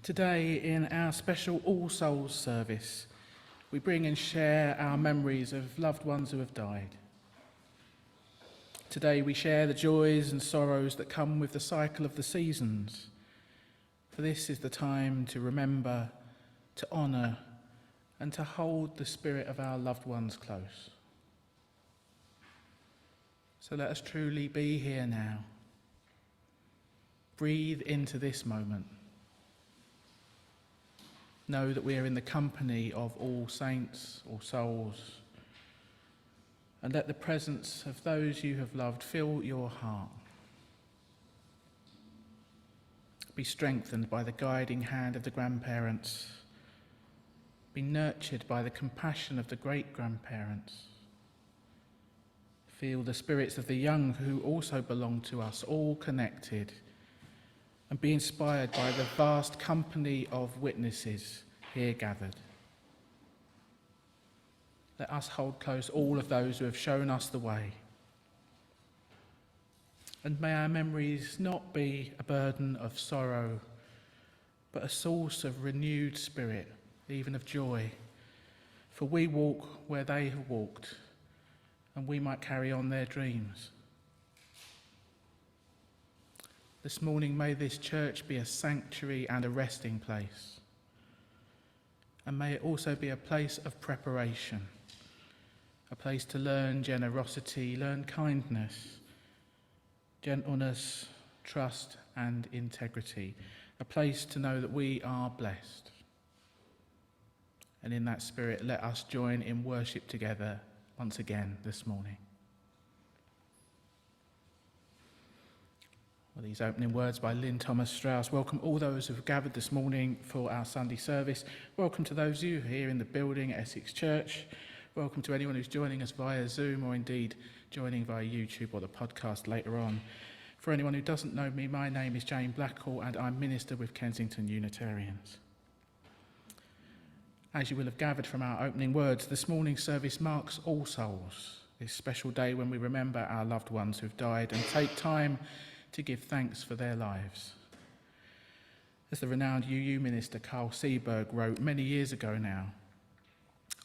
Today, in our special All Souls service, we bring and share our memories of loved ones who have died. Today, we share the joys and sorrows that come with the cycle of the seasons. For this is the time to remember, to honour, and to hold the spirit of our loved ones close. So let us truly be here now. Breathe into this moment. Know that we are in the company of all saints, all souls, and let the presence of those you have loved fill your heart. Be strengthened by the guiding hand of the grandparents. Be nurtured by the compassion of the great-grandparents. Feel the spirits of the young who also belong to us, all connected, and be inspired by the vast company of witnesses here gathered. Let us hold close all of those who have shown us the way. And may our memories not be a burden of sorrow, but a source of renewed spirit, even of joy. For we walk where they have walked, and we might carry on their dreams. This morning, may this church be a sanctuary and a resting place. And may it also be a place of preparation, a place to learn generosity, learn kindness, gentleness, trust and integrity, a place to know that we are blessed. And in that spirit, let us join in worship together once again this morning. Well, these opening words by Lynn Thomas Strauss welcome all those who have gathered this morning for our Sunday service. Welcome to those of you here in the building at Essex Church, Welcome to anyone who's joining us via Zoom or indeed joining via YouTube or the podcast later on. For anyone who doesn't know me, my name is Jane Blackall and I'm minister with Kensington Unitarians. As you will have gathered from our opening words, this morning's service marks All Souls, this special day when we remember our loved ones who've died and take time to give thanks for their lives. As the renowned UU minister Carl Seaberg wrote many years ago now,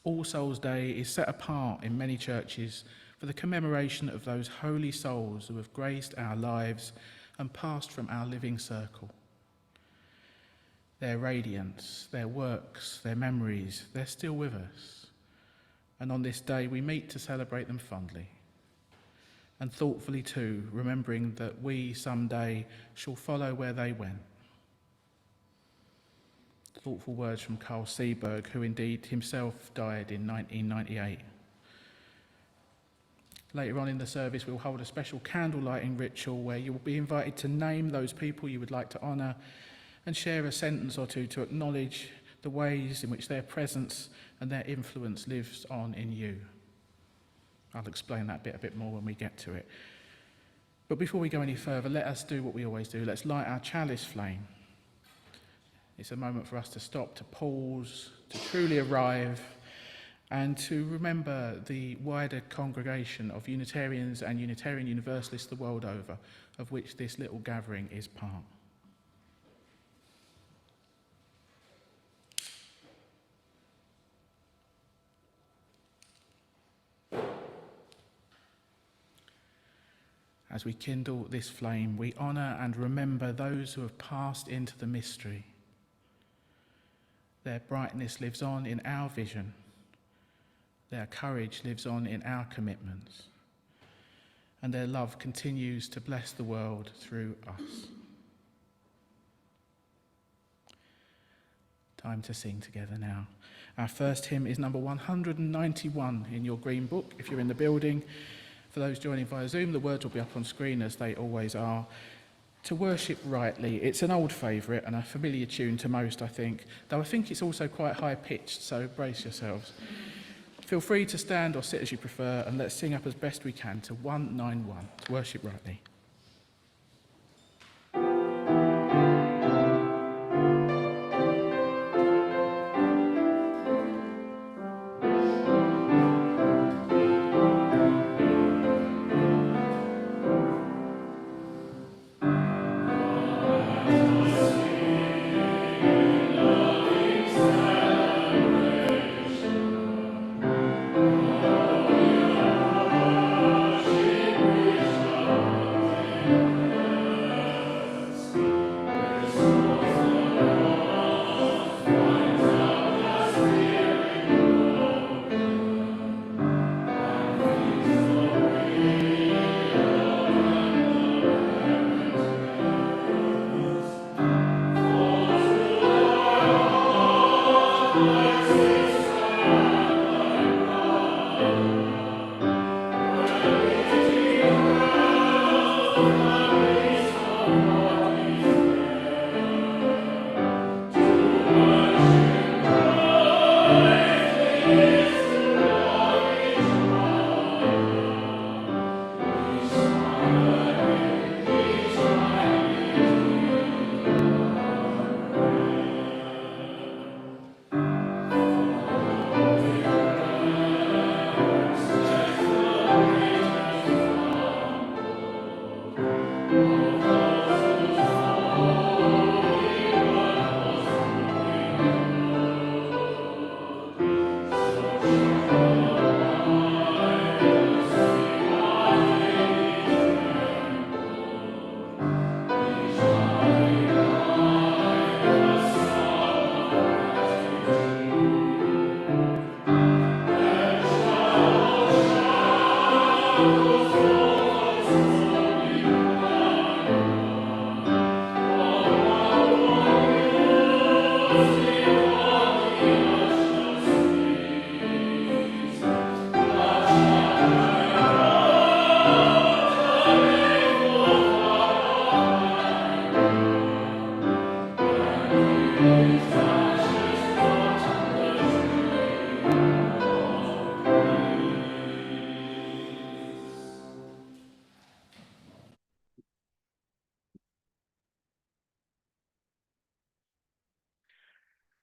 All Souls Day is set apart in many churches for the commemoration of those holy souls who have graced our lives and passed from our living circle. Their radiance, their works, their memories, they're still with us. And on this day we meet to celebrate them fondly. And thoughtfully too, remembering that we someday shall follow where they went. Thoughtful words from Carl Seaberg, who indeed himself died in 1998. Later on in the service, we'll hold a special candle lighting ritual where you will be invited to name those people you would like to honour and share a sentence or two to acknowledge the ways in which their presence and their influence lives on in you. I'll explain that bit a bit more when we get to it. But before we go any further, let us do what we always do. Let's light our chalice flame. It's a moment for us to stop, to pause, to truly arrive, and to remember the wider congregation of Unitarians and Unitarian Universalists the world over, of which this little gathering is part. As we kindle this flame, we honour and remember those who have passed into the mystery. Their brightness lives on in our vision. Their courage lives on in our commitments. And their love continues to bless the world through us. Time to sing together now. Our first hymn is number 191 in your green book, if you're in the building. For those joining via Zoom, the words will be up on screen as they always are. To worship rightly, it's an old favourite and a familiar tune to most, I think, though I think it's also quite high-pitched, so brace yourselves. Feel free to stand or sit as you prefer, and let's sing up as best we can to 191, to worship rightly.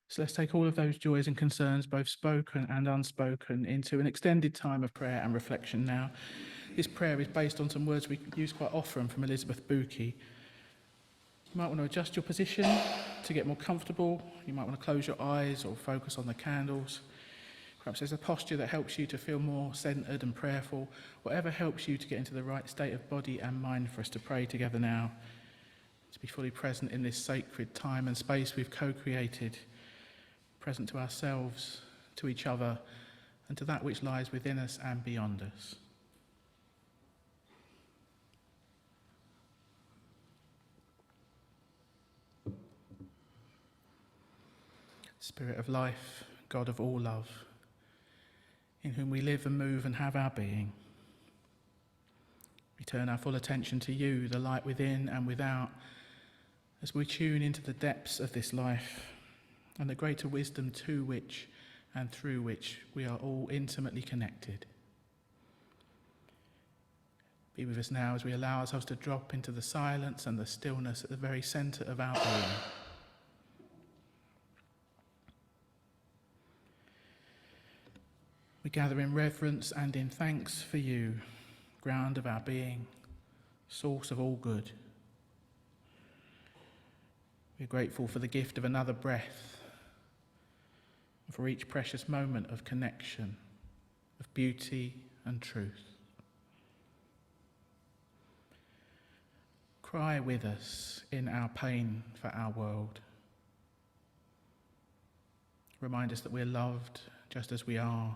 So let's take all of those joys and concerns, both spoken and unspoken, into an extended time of prayer and reflection now. This prayer is based on some words we use quite often from Elizabeth Bookey. You might want to adjust your position to get more comfortable. You might want to close your eyes or focus on the candles. Perhaps there's a posture that helps you to feel more centred and prayerful. Whatever helps you to get into the right state of body and mind for us to pray together now, to be fully present in this sacred time and space we've co-created, present to ourselves, to each other, and to that which lies within us and beyond us. Spirit of life, God of all love, in whom we live and move and have our being, we turn our full attention to you, the light within and without, as we tune into the depths of this life and the greater wisdom to which and through which we are all intimately connected. Be with us now as we allow ourselves to drop into the silence and the stillness at the very centre of our being. We gather in reverence and in thanks for you, ground of our being, source of all good. We're grateful for the gift of another breath, and for each precious moment of connection, of beauty and truth. Cry with us in our pain for our world. Remind us that we're loved just as we are.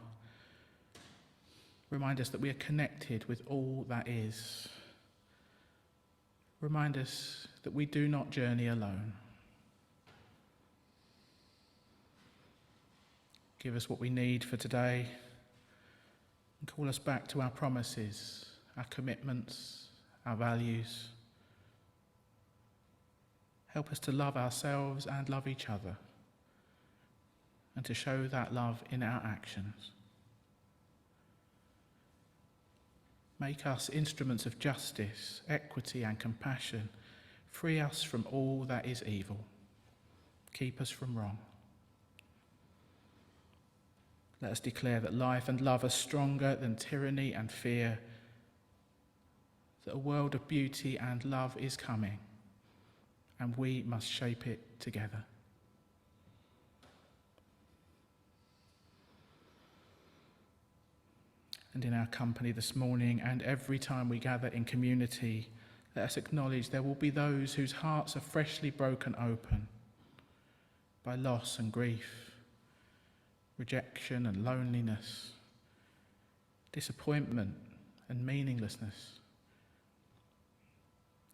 Remind us that we are connected with all that is. Remind us that we do not journey alone. Give us what we need for today and call us back to our promises, our commitments, our values. Help us to love ourselves and love each other, and to show that love in our actions. Make us instruments of justice, equity and compassion. Free us from all that is evil. Keep us from wrong. Let us declare that life and love are stronger than tyranny and fear, that a world of beauty and love is coming, and we must shape it together. And in our company this morning and every time we gather in community, let us acknowledge there will be those whose hearts are freshly broken open by loss and grief, rejection and loneliness, disappointment and meaninglessness.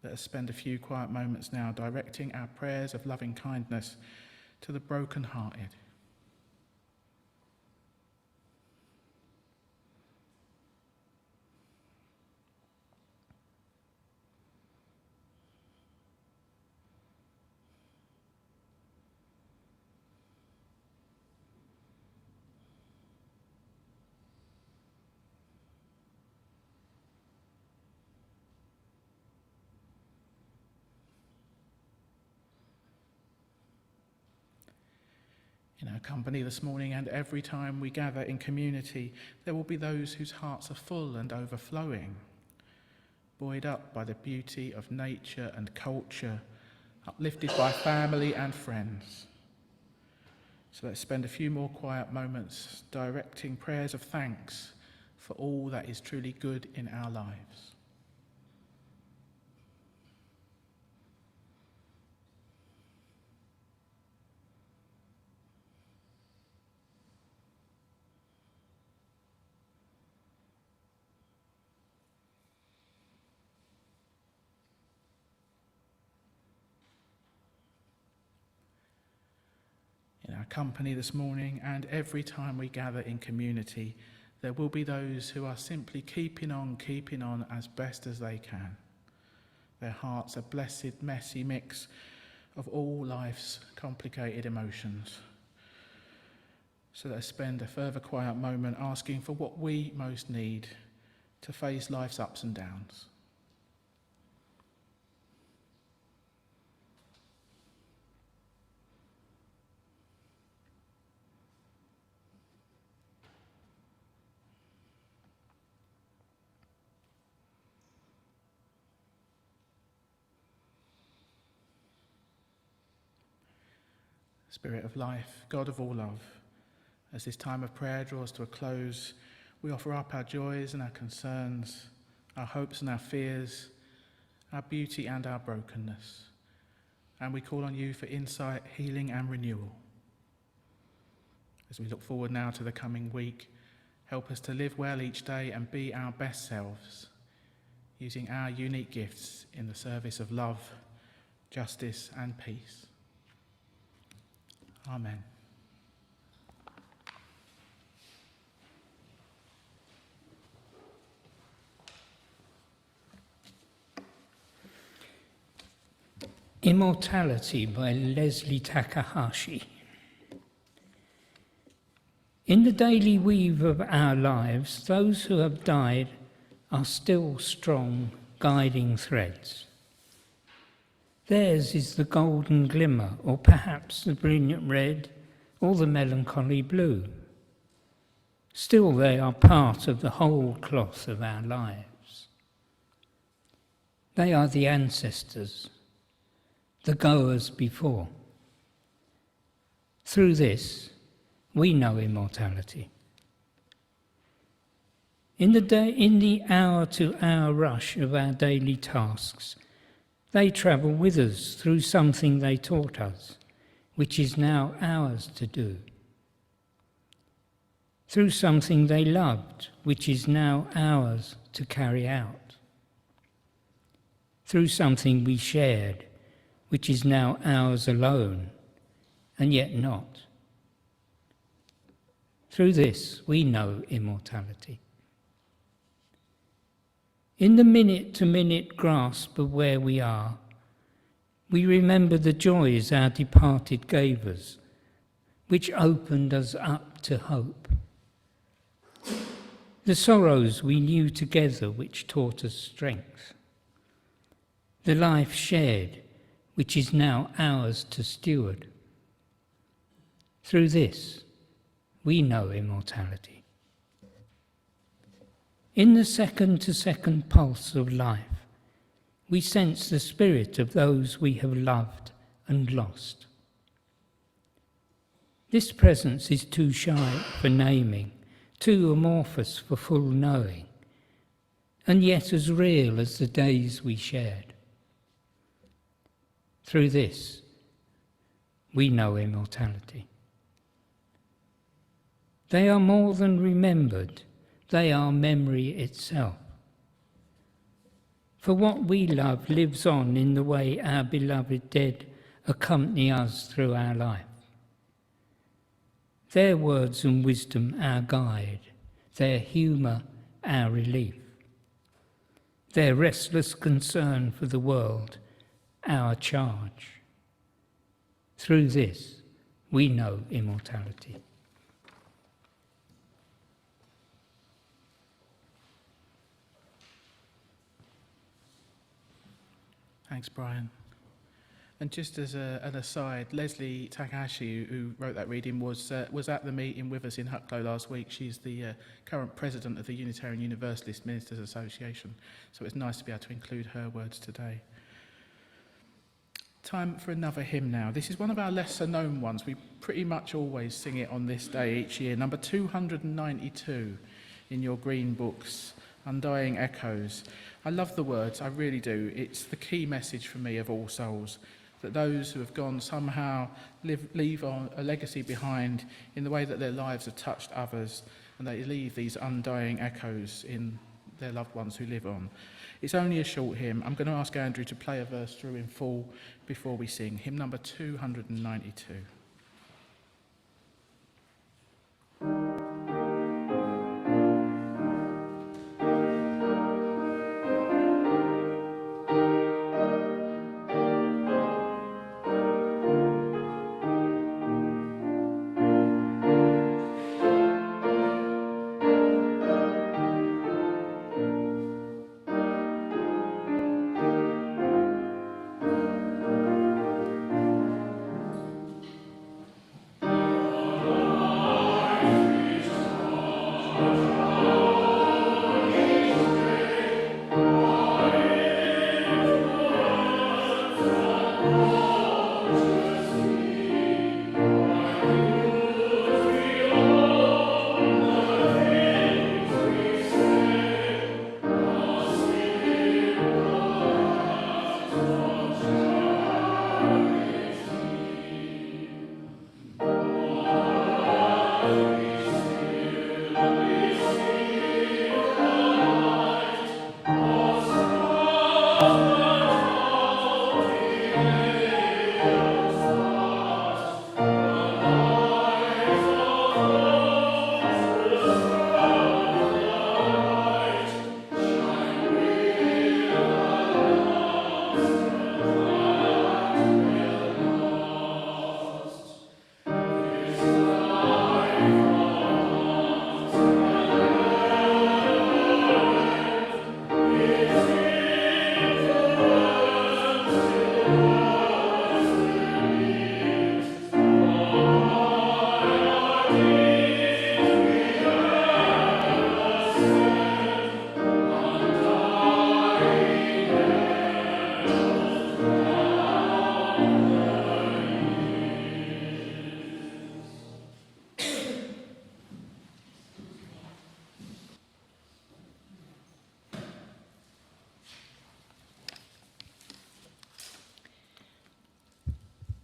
Let us spend a few quiet moments now directing our prayers of loving kindness to the broken-hearted. In our company this morning and every time we gather in community, there will be those whose hearts are full and overflowing, buoyed up by the beauty of nature and culture, uplifted by family and friends. So let's spend a few more quiet moments directing prayers of thanks for all that is truly good in our lives. In our company this morning and every time we gather in community, there will be those who are simply keeping on as best as they can. Their hearts a blessed, messy mix of all life's complicated emotions. So let's spend a further quiet moment asking for what we most need to face life's ups and downs. Spirit of life, God of all love, as this time of prayer draws to a close, we offer up our joys and our concerns, our hopes and our fears, our beauty and our brokenness. And we call on you for insight, healing and renewal. As we look forward now to the coming week, help us to live well each day and be our best selves, using our unique gifts in the service of love, justice and peace. Amen. Immortality by Leslie Takahashi. In the daily weave of our lives, those who have died are still strong guiding threads. Theirs is the golden glimmer, or perhaps the brilliant red, or the melancholy blue. Still they are part of the whole cloth of our lives. They are the ancestors, the goers before. Through this, we know immortality. In the hour-to-hour rush of our daily tasks, they travel with us through something they taught us, which is now ours to do. Through something they loved, which is now ours to carry out. Through something we shared, which is now ours alone, and yet not. Through this, we know immortality. In the minute-to-minute grasp of where we are, we remember the joys our departed gave us, which opened us up to hope. The sorrows we knew together, which taught us strength. The life shared, which is now ours to steward. Through this, we know immortality. In the second-to-second pulse of life, we sense the spirit of those we have loved and lost. This presence is too shy for naming, too amorphous for full knowing, and yet as real as the days we shared. Through this, we know immortality. They are more than remembered, they are memory itself. For what we love lives on in the way our beloved dead accompany us through our life. Their words and wisdom our guide, their humour our relief. Their restless concern for the world our charge. Through this, we know immortality. Thanks, Brian. And just as an aside, Leslie Takahashi, who wrote that reading, was at the meeting with us in Hucklow last week. She's the current president of the Unitarian Universalist Ministers Association, so it's nice to be able to include her words today. Time for another hymn now. This is one of our lesser known ones. We pretty much always sing it on this day each year. Number 292 in your green books, Undying Echoes. I love the words, I really do. It's the key message for me of All Souls, that those who have gone somehow leave a legacy behind in the way that their lives have touched others, and they leave these undying echoes in their loved ones who live on. It's only a short hymn. I'm going to ask Andrew to play a verse through in full before we sing. Hymn number 292.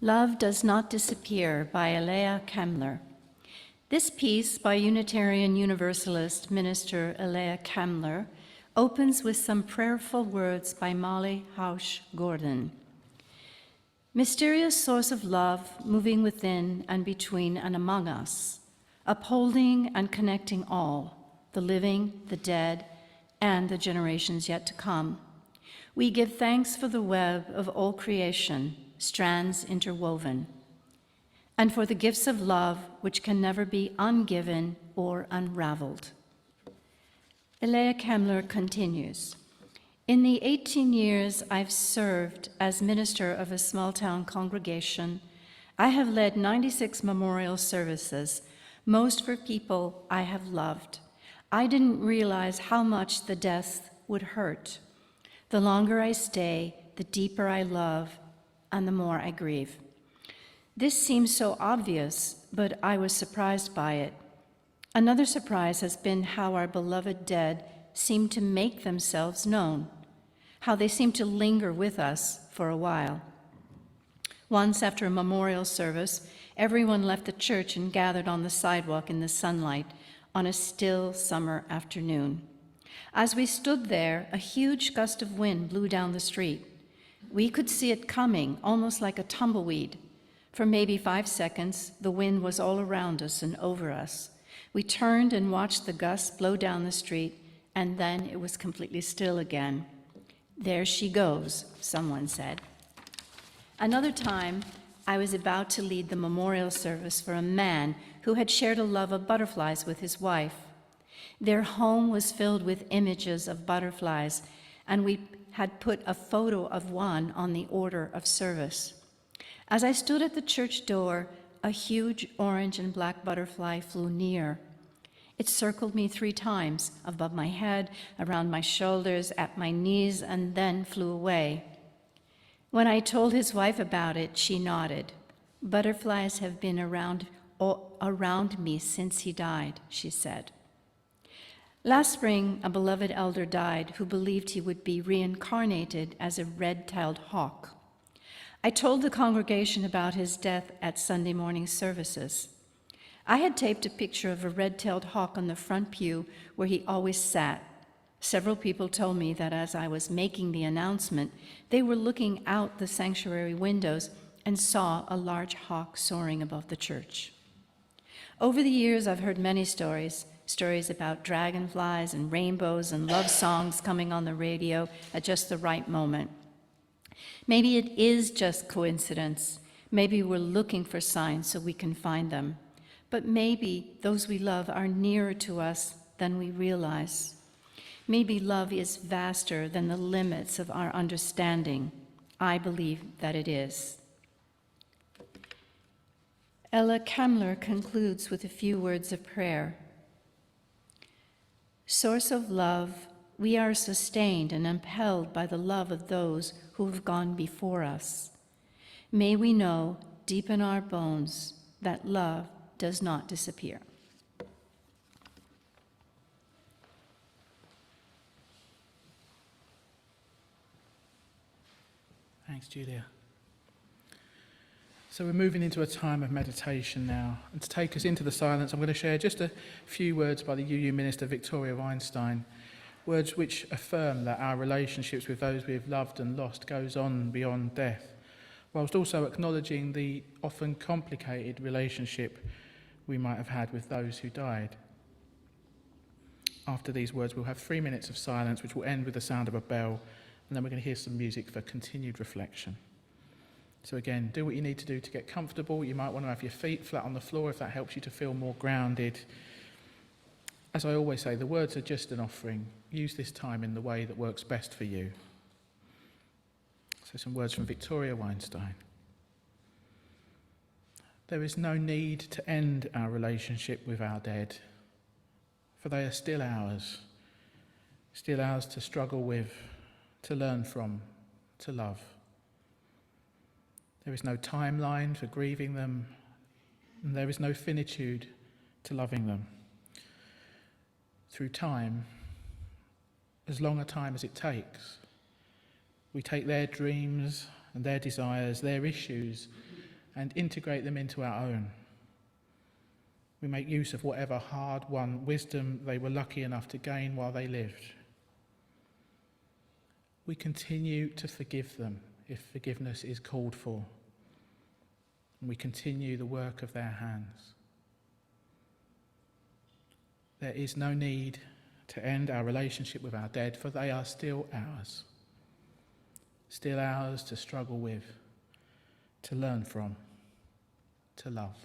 Love Does Not Disappear by Elia Kamler. This piece by Unitarian Universalist minister Elia Kamler opens with some prayerful words by Molly Hausch Gordon. Mysterious source of love moving within and between and among us, upholding and connecting all, the living, the dead, and the generations yet to come. We give thanks for the web of all creation, strands interwoven, and for the gifts of love which can never be ungiven or unraveled. Elia Kamler continues, in the 18 years I've served as minister of a small-town congregation, I have led 96 memorial services, most for people I have loved. I didn't realize how much the death would hurt. The longer I stay, the deeper I love, and the more I grieve. This seems so obvious, but I was surprised by it. Another surprise has been how our beloved dead seem to make themselves known, how they seem to linger with us for a while. Once after a memorial service, everyone left the church and gathered on the sidewalk in the sunlight on a still summer afternoon. As we stood there, a huge gust of wind blew down the street. We could see it coming, almost like a tumbleweed. For maybe 5 seconds, the wind was all around us and over us. We turned and watched the gust blow down the street, and then it was completely still again. There she goes, someone said. Another time, I was about to lead the memorial service for a man who had shared a love of butterflies with his wife. Their home was filled with images of butterflies, and we had put a photo of one on the order of service. As I stood at the church door, a huge orange and black butterfly flew near. It circled me 3 times, above my head, around my shoulders, at my knees, and then flew away. When I told his wife about it, she nodded. Butterflies have been around me since he died, she said. Last spring, a beloved elder died who believed he would be reincarnated as a red-tailed hawk. I told the congregation about his death at Sunday morning services. I had taped a picture of a red-tailed hawk on the front pew where he always sat. Several people told me that as I was making the announcement, they were looking out the sanctuary windows and saw a large hawk soaring above the church. Over the years, I've heard many stories about dragonflies and rainbows and love songs coming on the radio at just the right moment. Maybe it is just coincidence. Maybe we're looking for signs so we can find them. But maybe those we love are nearer to us than we realize. Maybe love is vaster than the limits of our understanding. I believe that it is. Elia Kamler concludes with a few words of prayer. Source of love, we are sustained and upheld by the love of those who have gone before us. May we know deep in our bones that love does not disappear. Thanks, Julia. So we're moving into a time of meditation now. And to take us into the silence, I'm going to share just a few words by the UU Minister Victoria Weinstein, words which affirm that our relationships with those we have loved and lost goes on beyond death. whilst also acknowledging the often complicated relationship we might have had with those who died. After these words, we'll have 3 minutes of silence, which will end with the sound of a bell, and then we're going to hear some music for continued reflection. So again, do what you need to do to get comfortable. You might want to have your feet flat on the floor if that helps you to feel more grounded. As I always say, the words are just an offering. Use this time in the way that works best for you. So some words from Victoria Weinstein. There is no need to end our relationship with our dead, for they are still ours to struggle with, to learn from, to love. There is no timeline for grieving them, and there is no finitude to loving them. Through time, as long a time as it takes, we take their dreams and their desires, their issues, and integrate them into our own. We make use of whatever hard-won wisdom they were lucky enough to gain while they lived. We continue to forgive them if forgiveness is called for, and we continue the work of their hands. There is no need to end our relationship with our dead, for they are still ours to struggle with, to learn from, to love.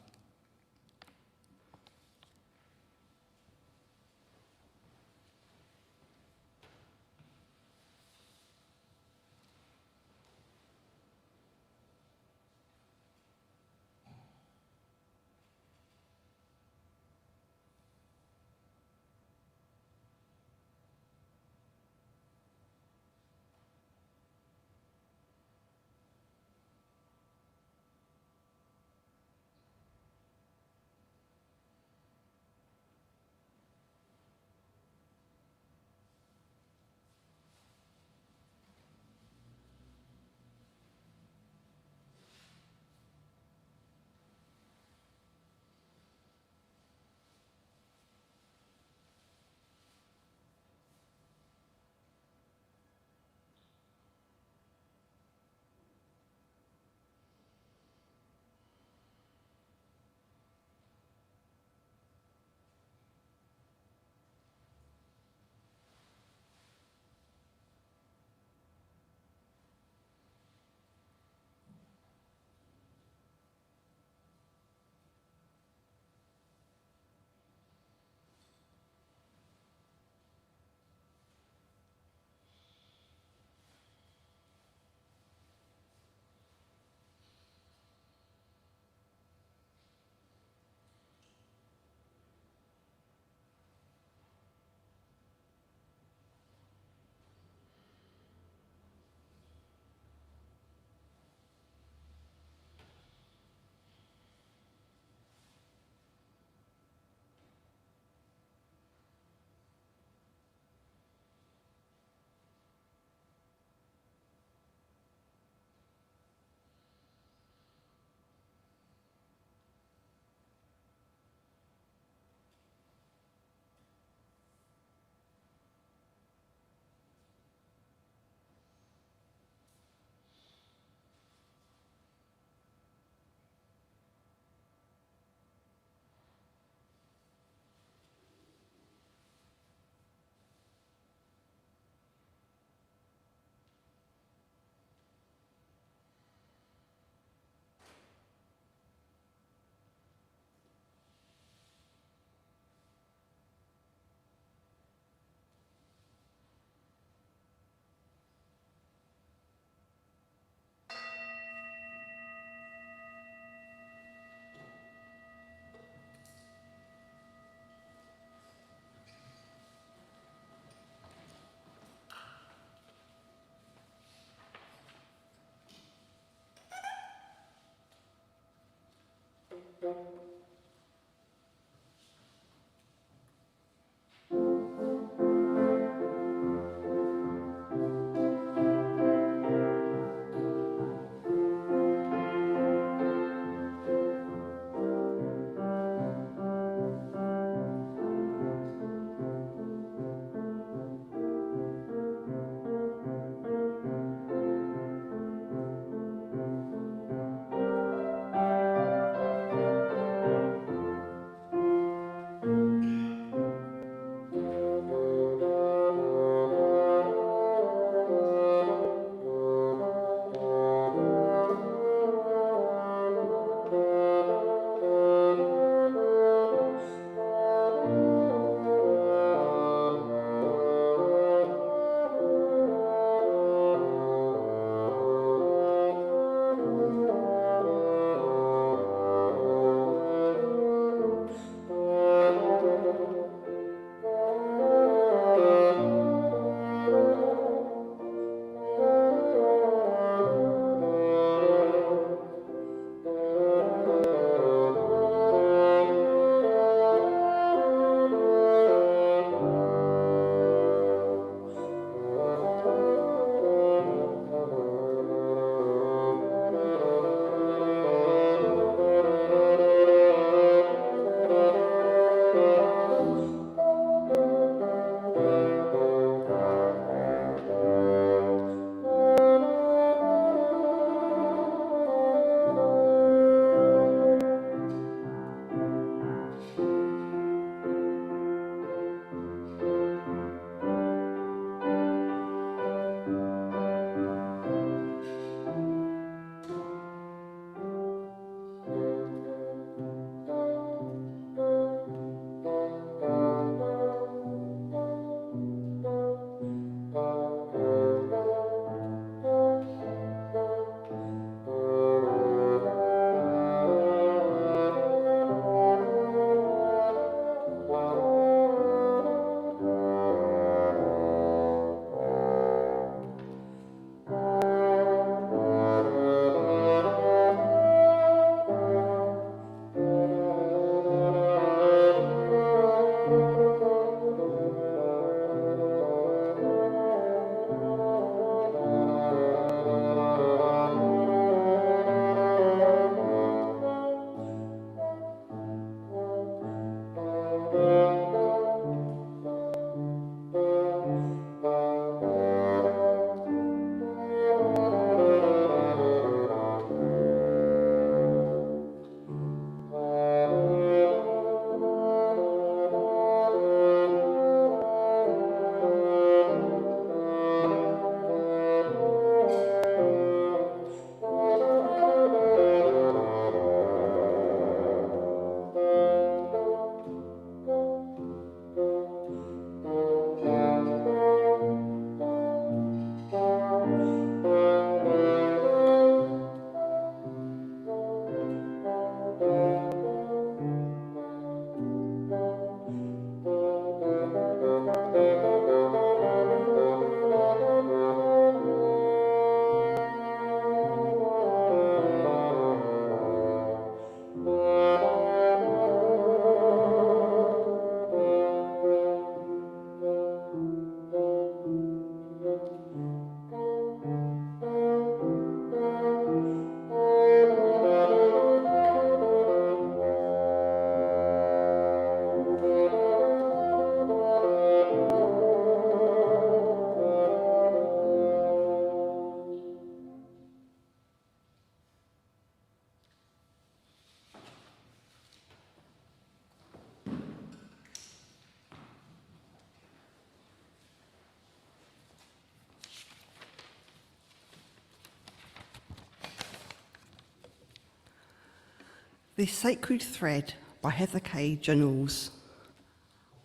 This Sacred Thread by Heather K. Journals.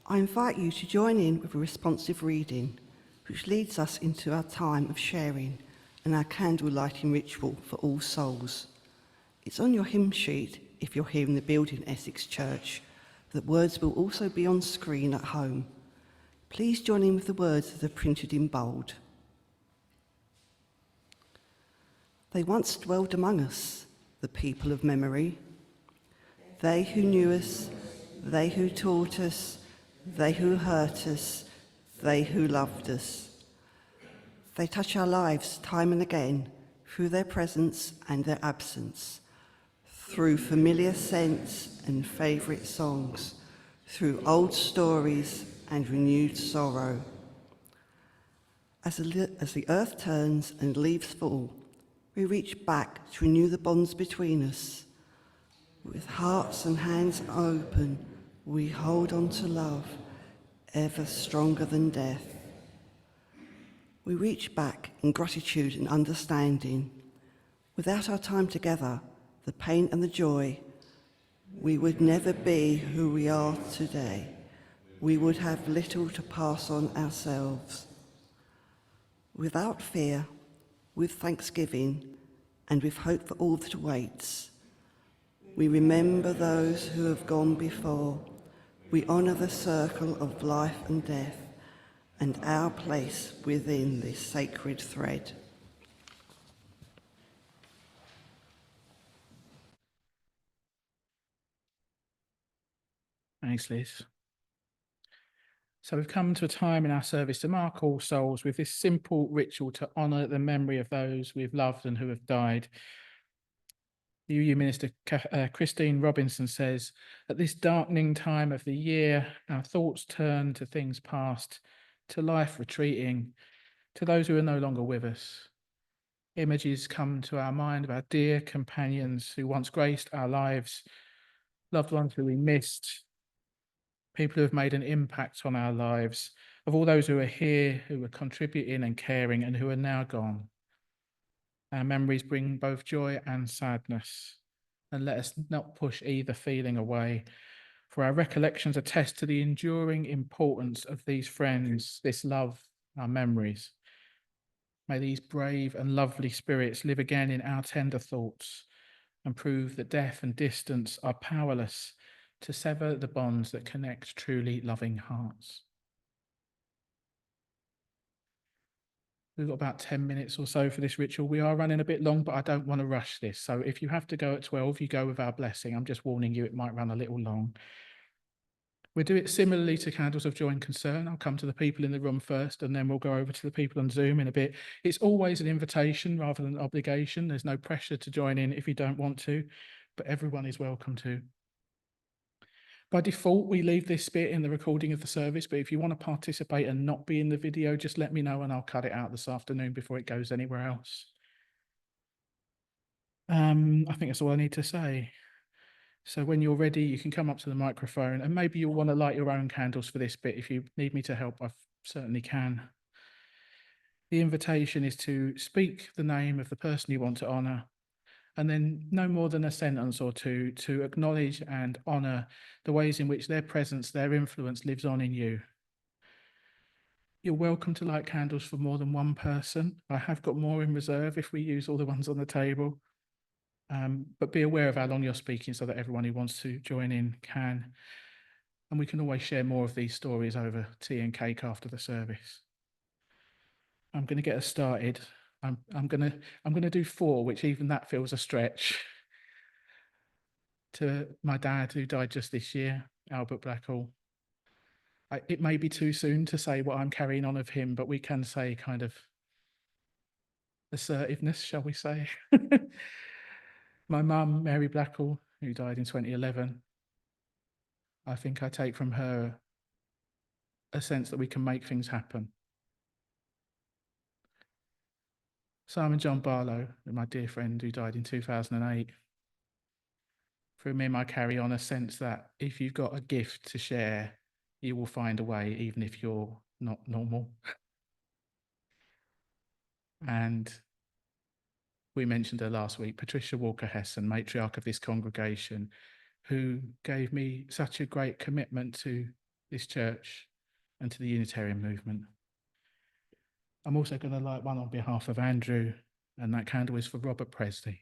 I invite you to join in with a responsive reading, which leads us into our time of sharing and our candle lighting ritual for All Souls. It's on your hymn sheet if you're here in the building, Essex Church. The words will also be on screen at home. Please join in with the words that are printed in bold. They once dwelled among us, the people of memory. They who knew us, they who taught us, they who hurt us, they who loved us. They touch our lives time and again through their presence and their absence, through familiar scents and favourite songs, through old stories and renewed sorrow. As the earth turns and leaves fall, we reach back to renew the bonds between us. With hearts and hands open, we hold on to love, ever stronger than death. We reach back in gratitude and understanding. Without our time together, the pain and the joy, we would never be who we are today. We would have little to pass on ourselves. Without fear, with thanksgiving, and with hope for all that awaits, we remember those who have gone before. We honour the circle of life and death and our place within this sacred thread. Thanks, Liz. So we've come to a time in our service to mark All Souls with this simple ritual to honour the memory of those we've loved and who have died. The UU Minister Christine Robinson says, at this darkening time of the year, our thoughts turn to things past, to life retreating, to those who are no longer with us. Images come to our mind of our dear companions who once graced our lives, loved ones who we missed, people who have made an impact on our lives, of all those who are here, who are contributing and caring and who are now gone. Our memories bring both joy and sadness, and let us not push either feeling away, for our recollections attest to the enduring importance of these friends, this love, our memories. May these brave and lovely spirits live again in our tender thoughts and prove that death and distance are powerless to sever the bonds that connect truly loving hearts. We've got about 10 minutes or so for this ritual. We are running a bit long, but I don't want to rush this. So if you have to go at 12, you go with our blessing. I'm just warning you, it might run a little long. We'll do it similarly to Candles of Joy and Concern. I'll come to the people in the room first, and then we'll go over to the people on Zoom in a bit. It's always an invitation rather than an obligation. There's no pressure to join in if you don't want to, but everyone is welcome to. By default, we leave this bit in the recording of the service, but if you want to participate and not be in the video, just let me know and I'll cut it out this afternoon before it goes anywhere else. I think that's all I need to say. So when you're ready, you can come up to the microphone, and maybe you'll want to light your own candles for this bit. If you need me to help, I certainly can. The invitation is to speak the name of the person you want to honour, and then no more than a sentence or two to acknowledge and honour the ways in which their presence, their influence lives on in you. You're welcome to light candles for more than one person. I have got more in reserve if we use all the ones on the table. But be aware of how long you're speaking so that everyone who wants to join in can. And we can always share more of these stories over tea and cake after the service. I'm going to get us started. I'm going to do 4, which even that feels a stretch. To my dad, who died just this year, Albert Blackall. It may be too soon to say what I'm carrying on of him, but we can say kind of assertiveness, shall we say. My mum, Mary Blackall, who died in 2011, I think I take from her a sense that we can make things happen. Simon John Barlow, my dear friend who died in 2008. From him, I carry on a sense that if you've got a gift to share, you will find a way, even if you're not normal. And we mentioned her last week, Patricia Walker-Hesson, matriarch of this congregation, who gave me such a great commitment to this church and to the Unitarian movement. I'm also going to light one on behalf of Andrew, and that candle is for Robert Presley.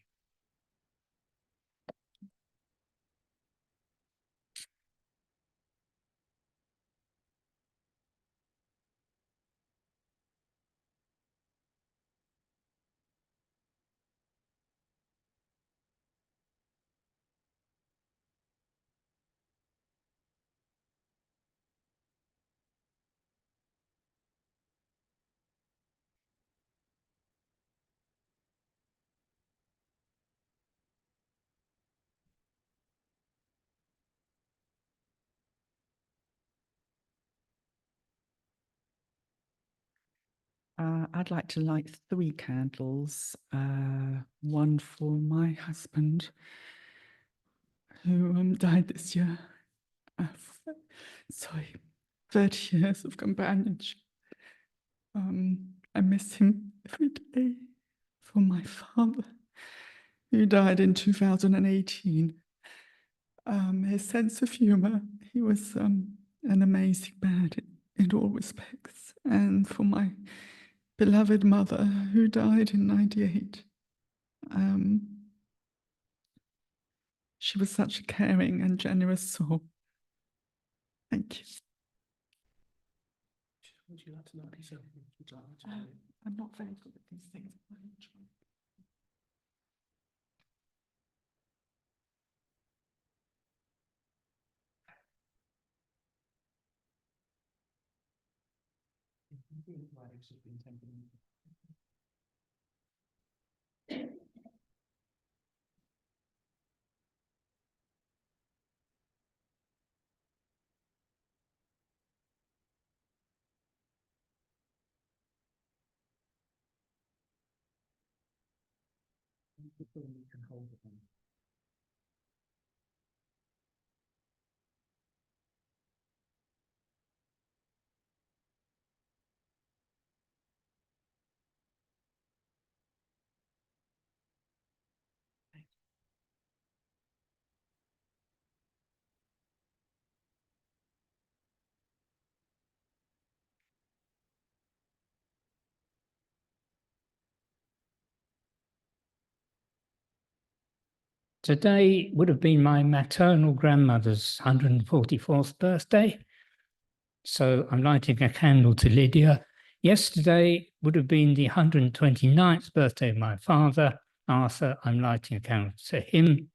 I'd like to light 3 candles, one for my husband, who died this year. 30 years of companionship. I miss him every day. For my father, who died in 2018. His sense of humour, he was an amazing man in all respects. And for my beloved mother, who died in 98. She was such a caring and generous soul. Thank you. Would you like to light yourself? Would you like me to do it? I'm not very good at these things. You can hold it on. Today would have been my maternal grandmother's 144th birthday. So I'm lighting a candle to Lydia. Yesterday would have been the 129th birthday of my father, Arthur. I'm lighting a candle to him.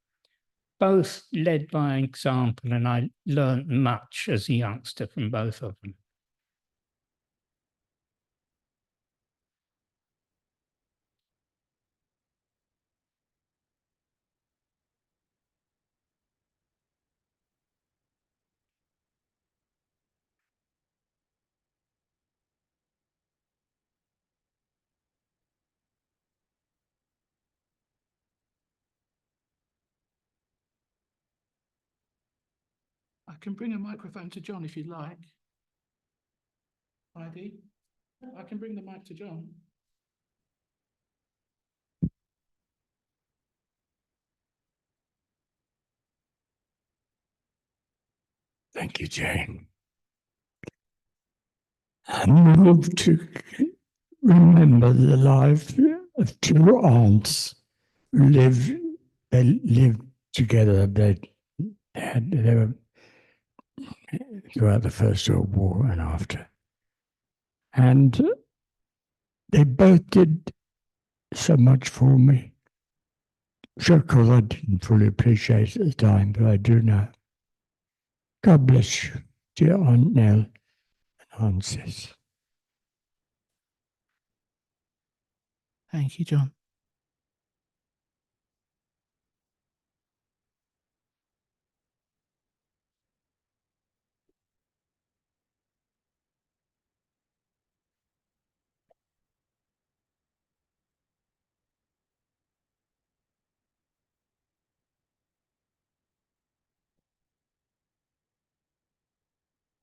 Both led by example, and I learned much as a youngster from both of them. I can bring a microphone to John if you'd like. Heidi, I can bring the mic to John. Thank you, Jane. I'm moved to remember the life of 2 aunts who lived together. They were throughout the First World War and after. And they both did so much for me. Sure, of course, I didn't fully appreciate it at the time, but I do now. God bless you, dear Aunt Nell and Aunt Sis. Thank you, John.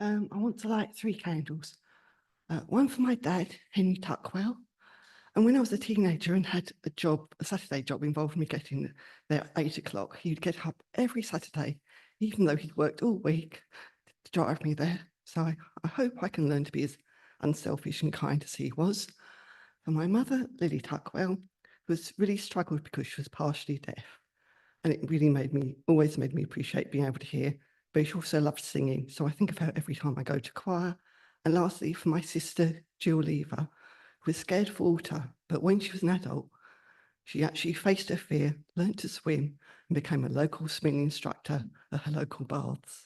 I want to light 3 candles. One for my dad, Henry Tuckwell, And when I was a teenager and had a job, a Saturday job involving me getting there at 8 o'clock, he'd get up every Saturday, even though he'd worked all week, to drive me there. So I hope I can learn to be as unselfish and kind as he was. And my mother, Lily Tuckwell, was really struggled because she was partially deaf. And it really always made me appreciate being able to hear, but she also loved singing. So I think of her every time I go to choir. And lastly, for my sister, Jill Lever, who was scared of water, but when she was an adult, she actually faced her fear, learnt to swim, and became a local swimming instructor at her local baths.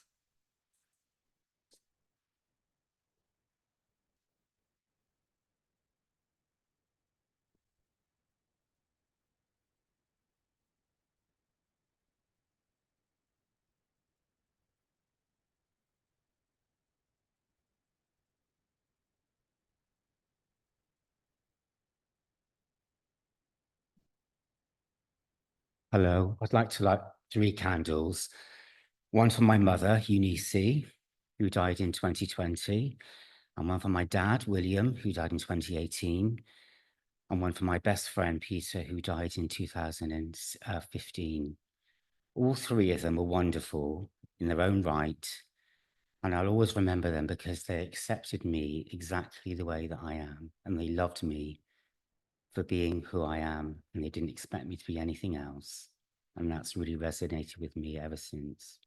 Hello, I'd like to light 3 candles. One for my mother, Eunice, who died in 2020, and one for my dad, William, who died in 2018, and one for my best friend, Peter, who died in 2015. All 3 of them were wonderful in their own right, and I'll always remember them because they accepted me exactly the way that I am, and they loved me for being who I am, and they didn't expect me to be anything else. And that's really resonated with me ever since.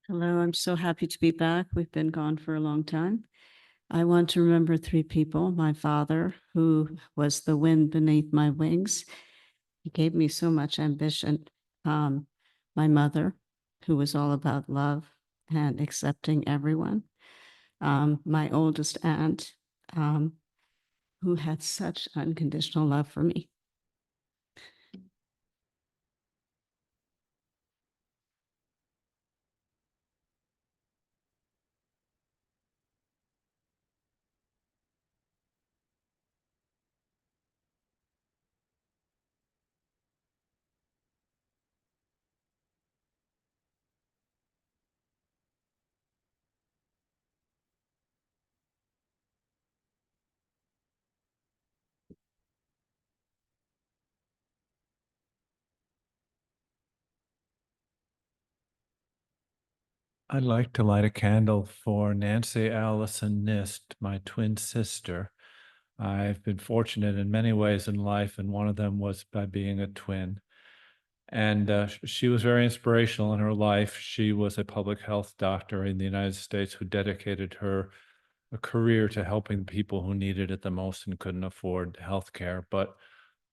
Hello, I'm so happy to be back. We've been gone for a long time. I want to remember 3 people. My father, who was the wind beneath my wings. He gave me so much ambition. My mother, who was all about love and accepting everyone. My oldest aunt, who had such unconditional love for me. I'd like to light a candle for Nancy Allison Nist, my twin sister. I've been fortunate in many ways in life, and one of them was by being a twin. And she was very inspirational in her life. She was a public health doctor in the United States who dedicated her a career to helping people who needed it the most and couldn't afford health care. But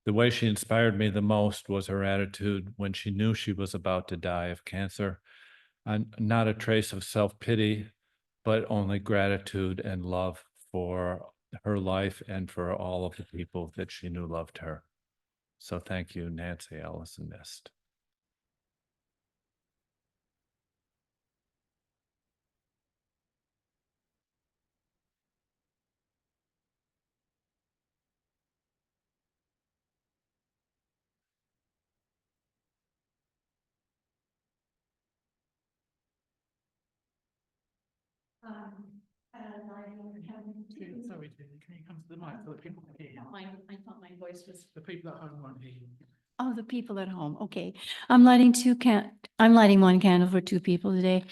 the way she inspired me the most was her attitude when she knew she was about to die of cancer. And not a trace of self-pity, but only gratitude and love for her life and for all of the people that she knew loved her. So thank you, Nancy Allison Nist. Sorry, can you come to the mic so that people can hear you? I thought my voice was. The people at home won't hear you. Oh, the people at home. Okay. I'm lighting 1 candle for 2 people today.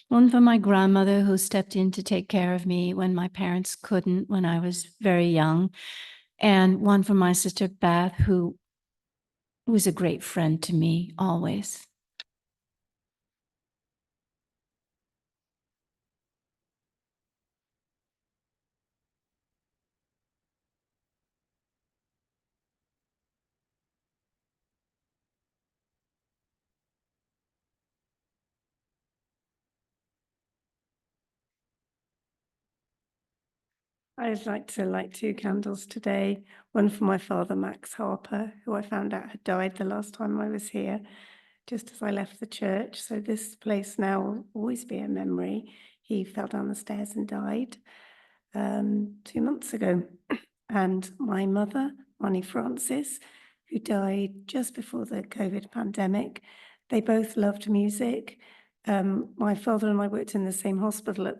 One for my grandmother who stepped in to take care of me when my parents couldn't when I was very young. And one for my sister Beth, who was a great friend to me always. I'd like to light 2 candles today. One for my father, Max Harper, who I found out had died the last time I was here, just as I left the church. So this place now will always be a memory. He fell down the stairs and died 2 months ago. And my mother, Bonnie Francis, who died just before the COVID pandemic. They both loved music. My father and I worked in the same hospital at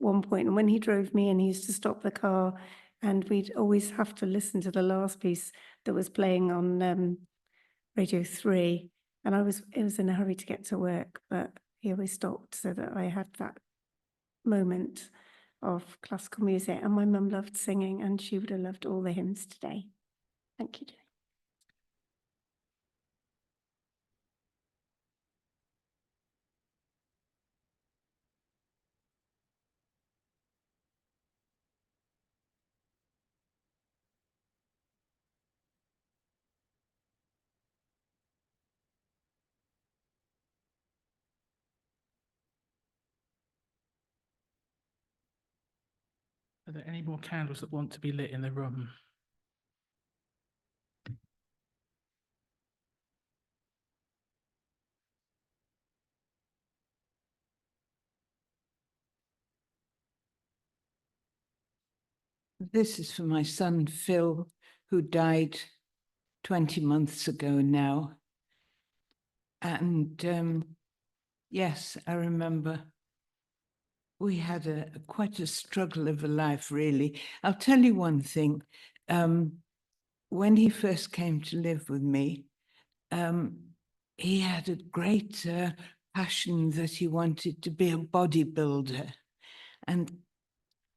one point, and when he drove me in, he used to stop the car, and we'd always have to listen to the last piece that was playing on Radio 3. And it was in a hurry to get to work, but he always stopped so that I had that moment of classical music. And my mum loved singing, and she would have loved all the hymns today. Thank you, Jenny. Are there any more candles that want to be lit in the room? This is for my son, Phil, who died 20 months ago now. And yes, I remember we had quite a struggle of a life, really. I'll tell you one thing. When he first came to live with me, he had a great passion that he wanted to be a bodybuilder. And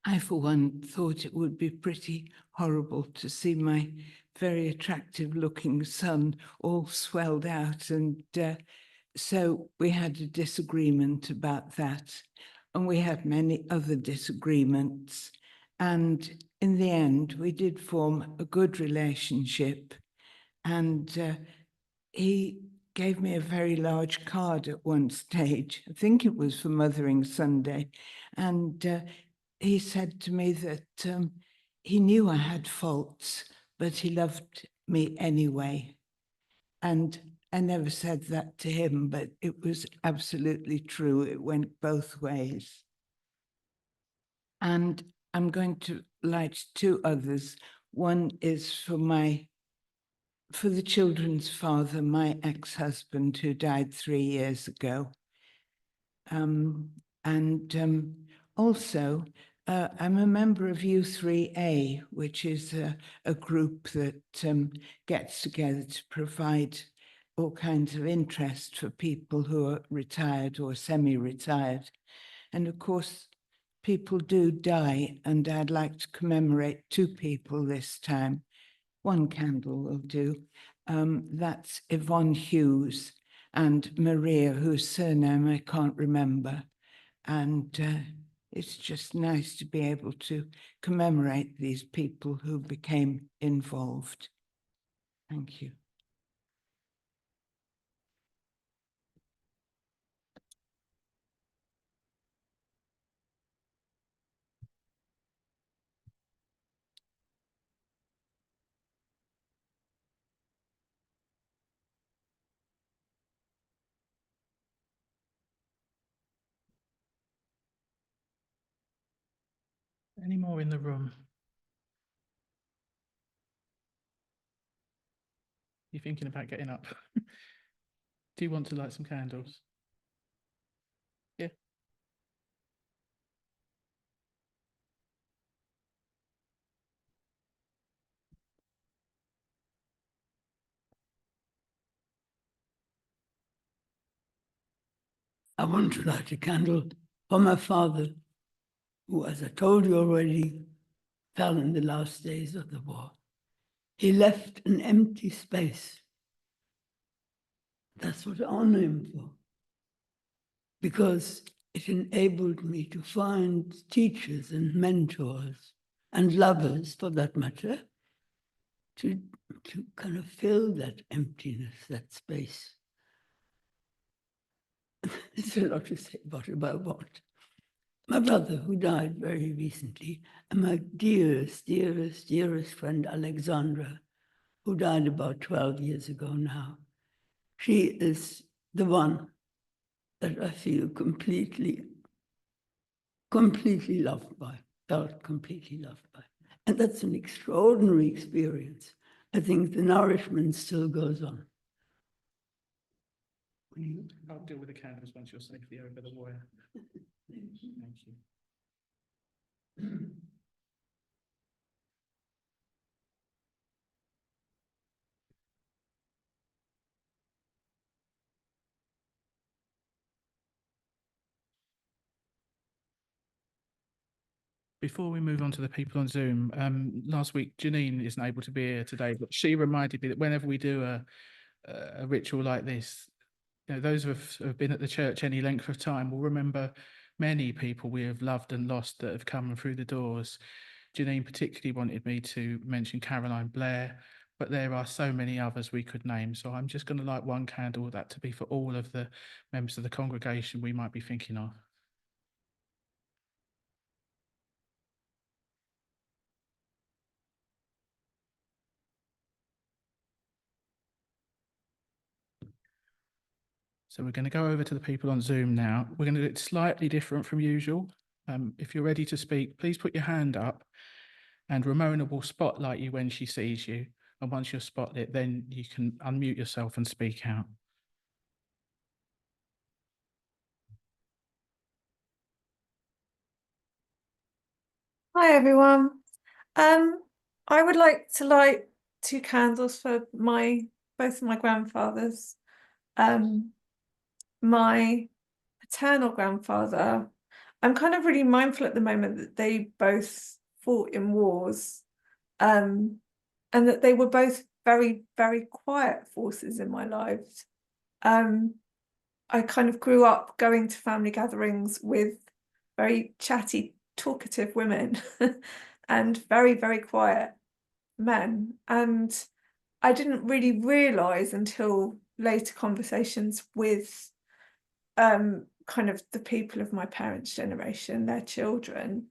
I, for one, thought it would be pretty horrible to see my very attractive looking son all swelled out. And so we had a disagreement about that. And we had many other disagreements. And in the end, we did form a good relationship. And he gave me a very large card at one stage. I think it was for Mothering Sunday. And he said to me that he knew I had faults, but he loved me anyway. And I never said that to him, but it was absolutely true. It went both ways. And I'm going to light 2 others. One is for the children's father, my ex-husband, who died 3 years ago. Also, I'm a member of U3A, which is a group that gets together to provide all kinds of interest for people who are retired or semi-retired. And of course, people do die, and I'd like to commemorate 2 people this time. 1 candle will do. That's Yvonne Hughes and Maria, whose surname I can't remember. And it's just nice to be able to commemorate these people who became involved. Thank you. Any more in the room? You thinking about getting up? Do you want to light some candles? Yeah. I want to light a candle for my father, who, as I told you already, fell in the last days of the war. He left an empty space. That's what I honor him for, because it enabled me to find teachers and mentors and lovers, for that matter, to kind of fill that emptiness, that space. It's a lot to say about what. my brother, who died very recently, and my dearest, dearest, dearest friend, Alexandra, who died about 12 years ago now. She is the one that I feel completely loved by, felt completely loved by. And that's an extraordinary experience. I think the nourishment still goes on. I'll deal with the candles once you're safely over the wire. Thank you. Before we move on to the people on Zoom, last week Janine isn't able to be here today, but she reminded me that whenever we do a ritual like this, you know, those of us who have been at the church any length of time will remember many people we have loved and lost that have come through the doors. Janine particularly wanted me to mention Caroline Blair, but there are so many others we could name. So I'm just going to light one candle, that to be for all of the members of the congregation we might be thinking of. So we're going to go over to the people on Zoom now. We're going to do it slightly different from usual. If you're ready to speak, please put your hand up and Ramona will spotlight you when she sees you. And once you're spotlit, then you can unmute yourself and speak out. Hi everyone. I would like to light 2 candles for both of my grandfathers. My paternal grandfather, I'm kind of really mindful at the moment that they both fought in wars, and that they were both very, very quiet forces in my life. I kind of grew up going to family gatherings with very chatty, talkative women and very, very quiet men. And I didn't really realise until later conversations with kind of the people of my parents' generation, their children,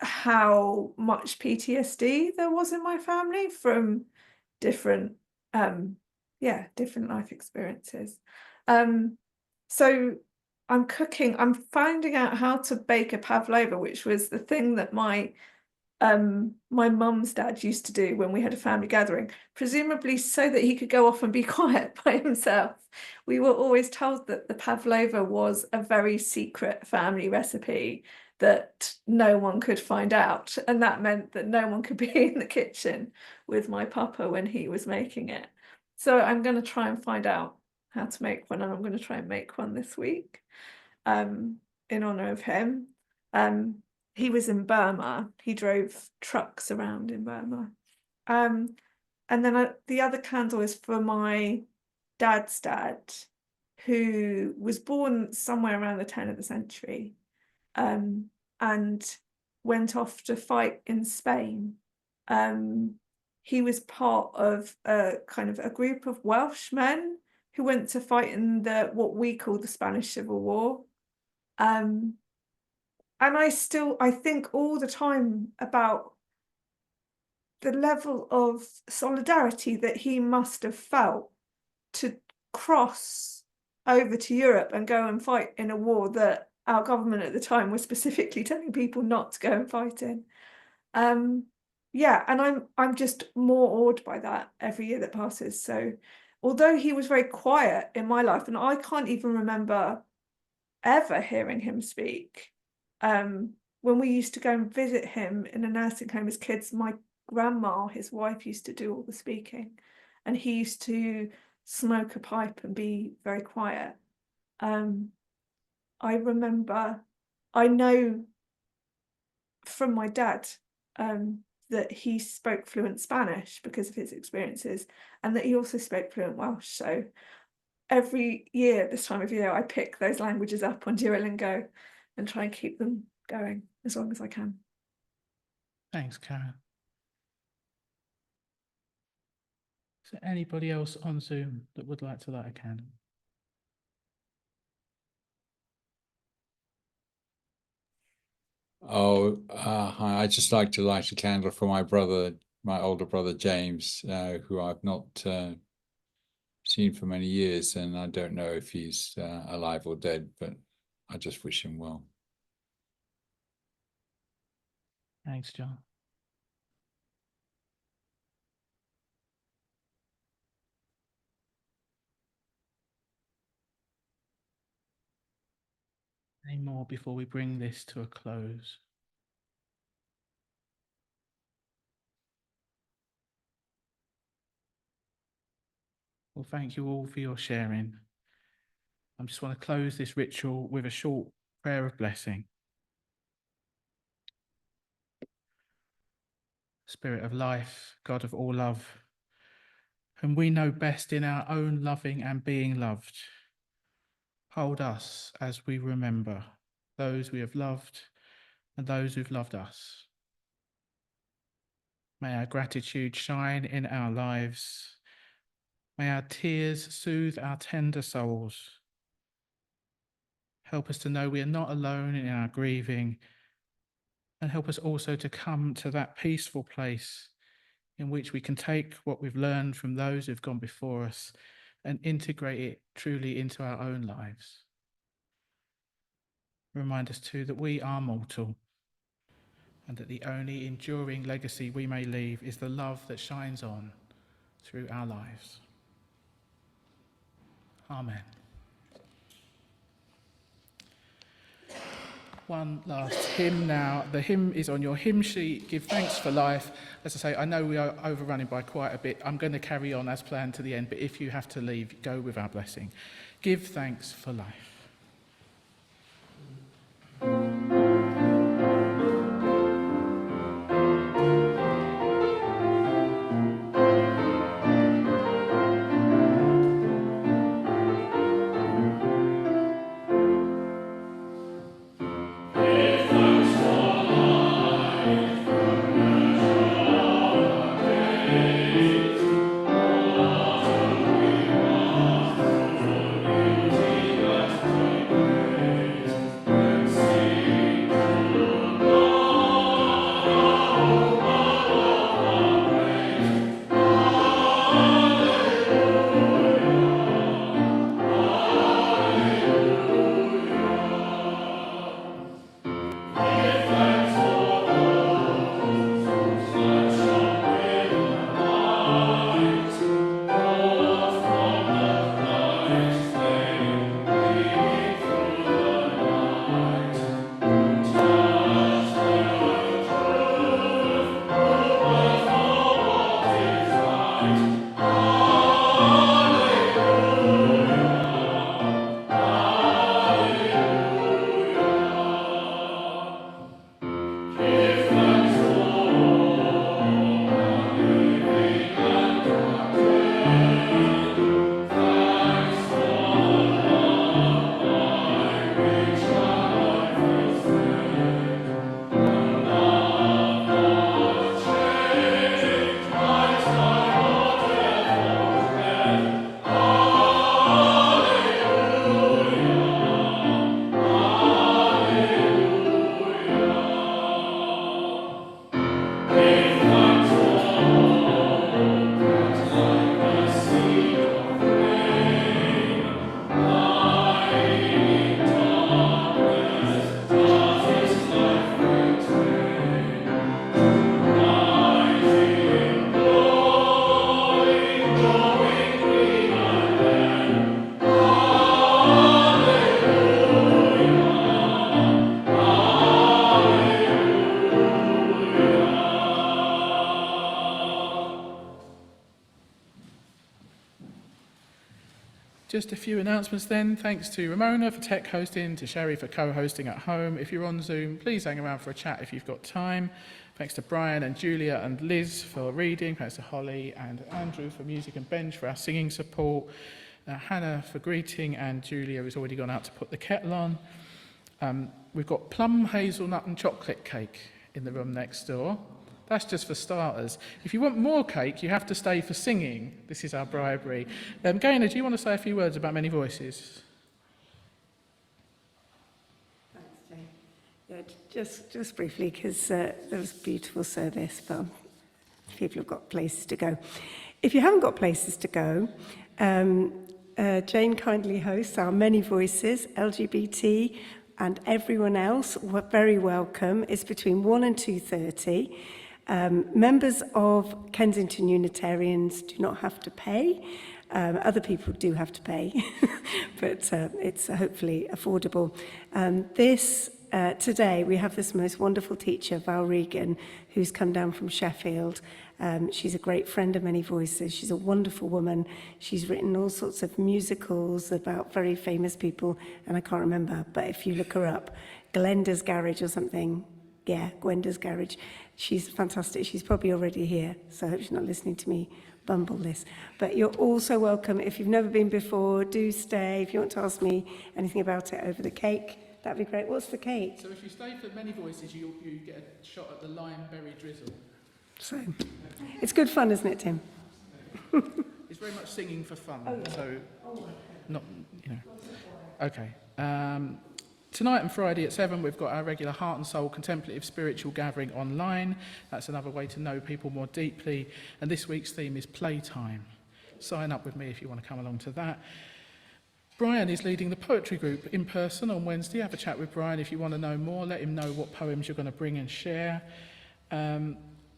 how much PTSD there was in my family from different different life experiences. So I'm finding out how to bake a pavlova, which was the thing that my mum's dad used to do when we had a family gathering, presumably so that he could go off and be quiet by himself. We were always told that the pavlova was a very secret family recipe that no one could find out, and that meant that no one could be in the kitchen with my papa when he was making it. So I'm going to try and find out how to make one, and I'm going to try and make one this week in honor of him. He was in Burma. He drove trucks around in Burma. And then the other candle is for my dad's dad, who was born somewhere around the turn of the century, and went off to fight in Spain. He was part of a kind of a group of Welsh men who went to fight in what we call the Spanish Civil War. And I think all the time about the level of solidarity that he must have felt to cross over to Europe and go and fight in a war that our government at the time was specifically telling people not to go and fight in. And I'm just more awed by that every year that passes. So although he was very quiet in my life, and I can't even remember ever hearing him speak, when we used to go and visit him in a nursing home as kids, my grandma, his wife, used to do all the speaking, and he used to smoke a pipe and be very quiet. I know from my dad that he spoke fluent Spanish because of his experiences, and that he also spoke fluent Welsh. So every year, this time of year, I pick those languages up on Duolingo and try and keep them going as long as I can. Thanks, Karen. Is there anybody else on Zoom that would like to light a candle? Hi. I'd just like to light a candle for my brother, my older brother James, who I've not seen for many years, and I don't know if he's alive or dead, but I just wish him well. Thanks, John. Any more before we bring this to a close? Well, thank you all for your sharing. I just want to close this ritual with a short prayer of blessing. Spirit of life, God of all love, whom we know best in our own loving and being loved, hold us as we remember those we have loved and those who've loved us. May our gratitude shine in our lives. May our tears soothe our tender souls. Help us to know we are not alone in our grieving, and help us also to come to that peaceful place in which we can take what we've learned from those who've gone before us and integrate it truly into our own lives. Remind us too that we are mortal, and that the only enduring legacy we may leave is the love that shines on through our lives. Amen. One last hymn now. The hymn is on your hymn sheet, Give Thanks for Life. As I say, I know we are overrunning by quite a bit. I'm going to carry on as planned to the end, but if you have to leave, go with our blessing. Give thanks for life. Just a few announcements then. Thanks to Ramona for tech hosting, to Sherry for co-hosting at home. If you're on Zoom, please hang around for a chat if you've got time. Thanks to Brian and Julia and Liz for reading. Thanks to Holly and Andrew for music and Benj for our singing support. Hannah for greeting, and Julia has already gone out to put the kettle on. We've got plum, hazelnut and chocolate cake in the room next door. That's just for starters. If you want more cake, you have to stay for singing. This is our bribery. Gaynor, do you want to say a few words about Many Voices? Thanks, Jane. Yeah, good. Just briefly, because there was a beautiful service, but people have got places to go. If you haven't got places to go, Jane kindly hosts our Many Voices, LGBT, and everyone else. We're very welcome. It's between 1 and 2:30. Members of Kensington Unitarians do not have to pay. Other people do have to pay, but it's hopefully affordable. Today we have this most wonderful teacher, Val Regan, who's come down from Sheffield. She's a great friend of Many Voices. She's a wonderful woman. She's written all sorts of musicals about very famous people, and I can't remember, but if you look her up, Glenda's Garage or something. Yeah, Gwenda's Garage. She's fantastic. She's probably already here, so I hope she's not listening to me bumble this. But you're also welcome. If you've never been before, do stay. If you want to ask me anything about it over the cake, that'd be great. What's the cake? So if you stay for Many Voices, you get a shot at the lime berry drizzle. So it's good fun, isn't it, Tim? It's very much singing for fun, so not, you know. Okay. Tonight and Friday at 7, we've got our regular Heart and Soul Contemplative Spiritual Gathering online. That's another way to know people more deeply. And this week's theme is playtime. Sign up with me if you want to come along to that. Brian is leading the poetry group in person on Wednesday. Have a chat with Brian if you want to know more. Let him know what poems you're going to bring and share.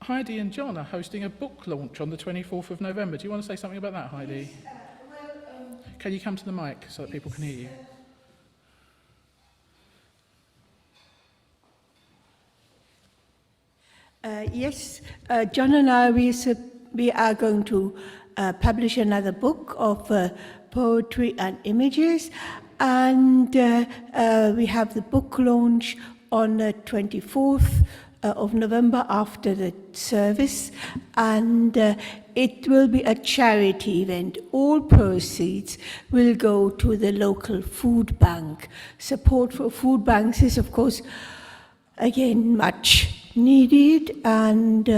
Heidi and John are hosting a book launch on the 24th of November. Do you want to say something about that, Heidi? Yes, Can you come to the mic so that people can hear you? Yes, John and I, we are going to publish another book of poetry and images, and we have the book launch on the 24th of November after the service, and it will be a charity event. All proceeds will go to the local food bank. Support for food banks is, of course, again, much needed, and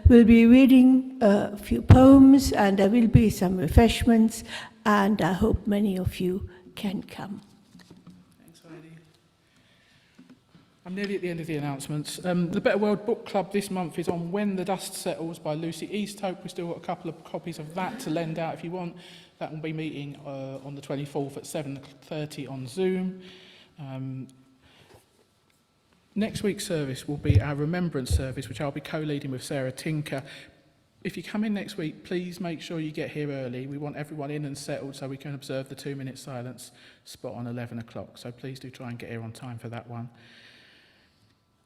we'll be reading a few poems, and there will be some refreshments, and I hope many of you can come. Thanks, Heidi. I'm nearly at the end of the announcements. The Better World Book Club this month is on When the Dust Settles by Lucy Easthope. We've still got a couple of copies of that to lend out if you want. That will be meeting on the 24th at 7:30 on Zoom. Next week's service will be our Remembrance service, which I'll be co-leading with Sarah Tinker. If you come in next week, please make sure you get here early. We want everyone in and settled so we can observe the 2-minute silence spot on 11 o'clock. So please do try and get here on time for that one.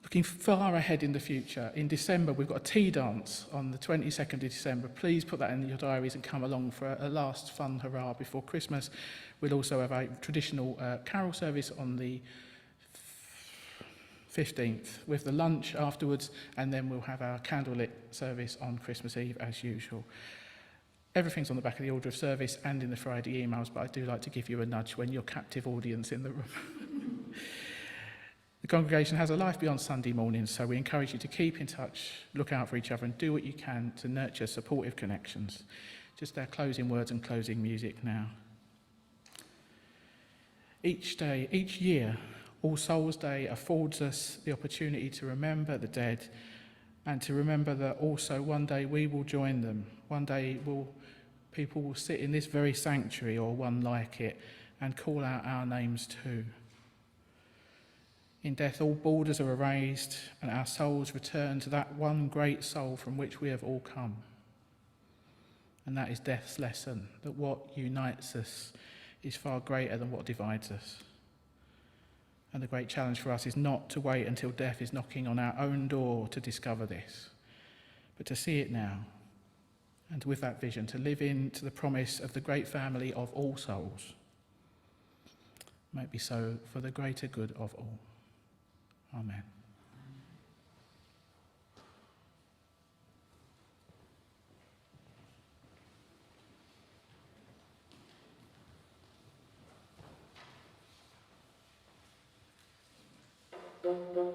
Looking far ahead in the future, in December we've got a tea dance on the 22nd of December. Please put that in your diaries and come along for a last fun hurrah before Christmas. We'll also have a traditional carol service on the 15th with the lunch afterwards, and then we'll have our candlelit service on Christmas Eve as usual. Everything's on the back of the order of service and in the Friday emails, but I do like to give you a nudge when you're captive audience in the room. The congregation has a life beyond Sunday mornings, so we encourage you to keep in touch, look out for each other, and do what you can to nurture supportive connections. Just our closing words and closing music now. Each day, each year, All Souls Day affords us the opportunity to remember the dead and to remember that also one day we will join them. One day people will sit in this very sanctuary or one like it and call out our names too. In death, all borders are erased and our souls return to that one great soul from which we have all come. And that is death's lesson, that what unites us is far greater than what divides us. And the great challenge for us is not to wait until death is knocking on our own door to discover this, but to see it now. And with that vision, to live into the promise of the great family of all souls. May it be so for the greater good of all. Amen. Thank you.